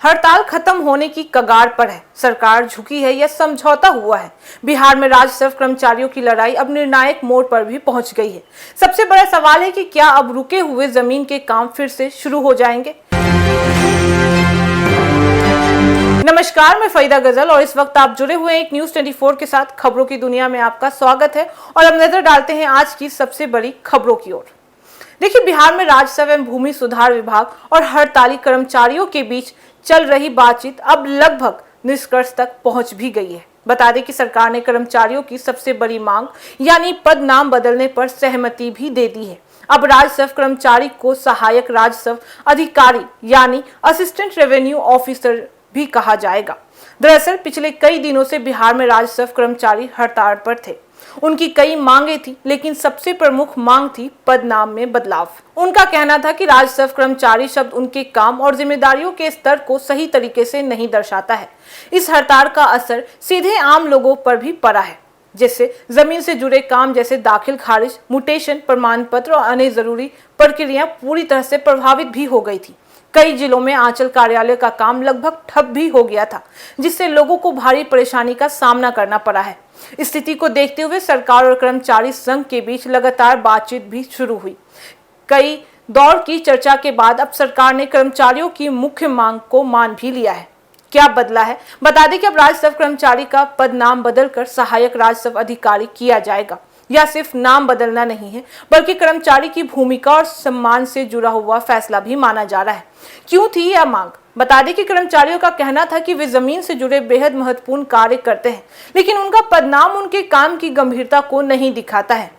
हड़ताल खत्म होने की कगार पर है। सरकार झुकी है या समझौता हुआ है। बिहार में राजस्व कर्मचारियों की लड़ाई अब निर्णायक मोड़ पर भी पहुंच गई है। सबसे बड़ा सवाल है कि क्या अब रुके हुए जमीन के काम फिर से शुरू हो जाएंगे। नमस्कार, मैं फरीदा गजल और इस वक्त आप जुड़े हुए हैं एक न्यूज 24 के साथ। खबरों की दुनिया में आपका स्वागत है और अब नजर डालते हैं आज की सबसे बड़ी खबरों की ओर। देखिए, बिहार में राजस्व एवं भूमि सुधार विभाग और हड़ताली कर्मचारियों के बीच चल रही बातचीत अब लगभग निष्कर्ष तक पहुंच भी गई है। बता दें कि सरकार ने कर्मचारियों की सबसे बड़ी मांग यानी पद नाम बदलने पर सहमति भी दे दी है। अब राजस्व कर्मचारी को सहायक राजस्व अधिकारी यानी असिस्टेंट रेवेन्यू ऑफिसर भी कहा जाएगा। दरअसल पिछले कई दिनों से बिहार में राजस्व कर्मचारी हड़ताल पर थे। उनकी कई मांगे थी, लेकिन सबसे प्रमुख मांग थी पद नाम में बदलाव। उनका कहना था कि राजस्व कर्मचारी शब्द उनके काम और जिम्मेदारियों के स्तर को सही तरीके से नहीं दर्शाता है। इस हड़ताल का असर सीधे आम लोगों पर भी पड़ा है, जिससे जमीन से जुड़े काम जैसे दाखिल खारिज, म्यूटेशन, प्रमाण पत्र और अन्य जरूरी प्रक्रियाएं पूरी तरह से प्रभावित भी हो गई थी। कई जिलों में आंचल कार्यालय का काम लगभग ठप भी हो गया था, जिससे लोगों को भारी परेशानी का सामना करना पड़ा है। स्थिति को देखते हुए सरकार और कर्मचारी संघ के बीच लगातार बातचीत भी शुरू हुई। कई दौर की चर्चा के बाद अब सरकार ने कर्मचारियों की मुख्य मांग को मान भी लिया है। क्या बदला है? बता दें कि अब राजस्व कर्मचारी का पद नाम बदलकर सहायक राजस्व अधिकारी किया जाएगा। यह सिर्फ नाम बदलना नहीं है, बल्कि कर्मचारी की भूमिका और सम्मान से जुड़ा हुआ फैसला भी माना जा रहा है। क्यों थी यह मांग? बता दें कि कर्मचारियों का कहना था कि वे जमीन से जुड़े बेहद महत्वपूर्ण कार्य करते हैं, लेकिन उनका पदनाम उनके काम की गंभीरता को नहीं दिखाता है।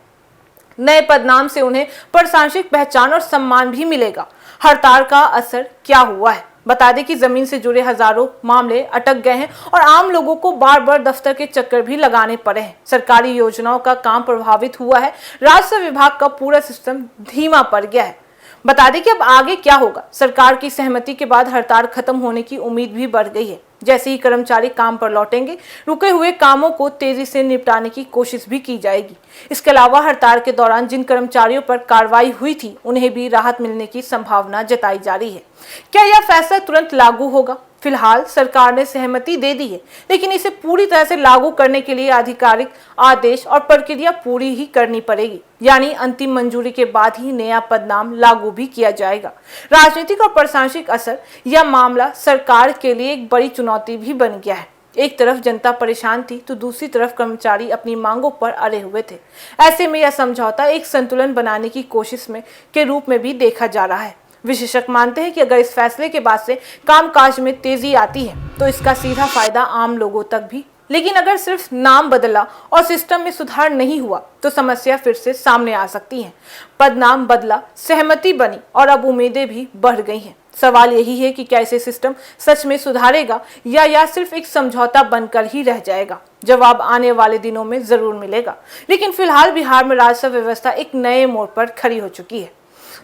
नए पदनाम से उन्हें प्रशासनिक पहचान और सम्मान भी मिलेगा। हड़ताल का असर क्या हुआ है? बता दें कि जमीन से जुड़े हजारों मामले अटक गए हैं और आम लोगों को बार बार दफ्तर के चक्कर भी लगाने पड़े हैं। सरकारी योजनाओं का काम प्रभावित हुआ है। राजस्व विभाग का पूरा सिस्टम धीमा पड़ गया है। बता दें कि अब आगे क्या होगा। सरकार की सहमति के बाद हड़ताल खत्म होने की उम्मीद भी बढ़ गई है। जैसे ही कर्मचारी काम पर लौटेंगे, रुके हुए कामों को तेजी से निपटाने की कोशिश भी की जाएगी। इसके अलावा हड़ताल के दौरान जिन कर्मचारियों पर कार्रवाई हुई थी, उन्हें भी राहत मिलने की संभावना जताई जा रही है। क्या यह फैसला तुरंत लागू होगा? फिलहाल सरकार ने सहमति दे दी है, लेकिन इसे पूरी तरह से लागू करने के लिए आधिकारिक आदेश और प्रक्रिया पूरी ही करनी पड़ेगी, यानी अंतिम मंजूरी के बाद ही नया पदनाम लागू भी किया जाएगा। राजनीतिक और प्रशासनिक असर, यह मामला सरकार के लिए एक बड़ी चुनौती भी बन गया है। एक तरफ जनता परेशान थी, तो दूसरी तरफ कर्मचारी अपनी मांगों पर अड़े हुए थे। ऐसे में यह समझौता एक संतुलन बनाने की कोशिश में के रूप में भी देखा जा रहा है। विशेषज्ञ मानते हैं कि अगर इस फैसले के बाद से कामकाज में तेजी आती है, तो इसका सीधा फायदा आम लोगों तक भी। लेकिन अगर सिर्फ नाम बदला और सिस्टम में सुधार नहीं हुआ, तो समस्या फिर से सामने आ सकती है। पदनाम बदला, सहमति बनी और अब उम्मीदें भी बढ़ गई हैं। सवाल यही है कि क्या इसे सिस्टम सच में सुधारेगा या सिर्फ एक समझौता बनकर ही रह जाएगा। जवाब आने वाले दिनों में जरूर मिलेगा। लेकिन फिलहाल बिहार में राजस्व व्यवस्था एक नए मोड़ पर खड़ी हो चुकी है।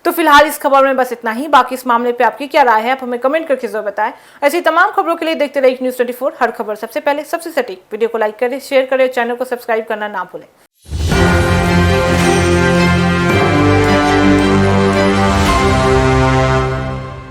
तो फिलहाल इस खबर में बस इतना ही। बाकी इस मामले पे आपकी क्या राय है, आप हमें कमेंट करके जरूर बताएं। ऐसी तमाम खबरों के लिए देखते रहिए न्यूज 24, हर खबर सबसे पहले सबसे सटीक। वीडियो को लाइक करें, शेयर करें, चैनल को सब्सक्राइब करना ना भूलें।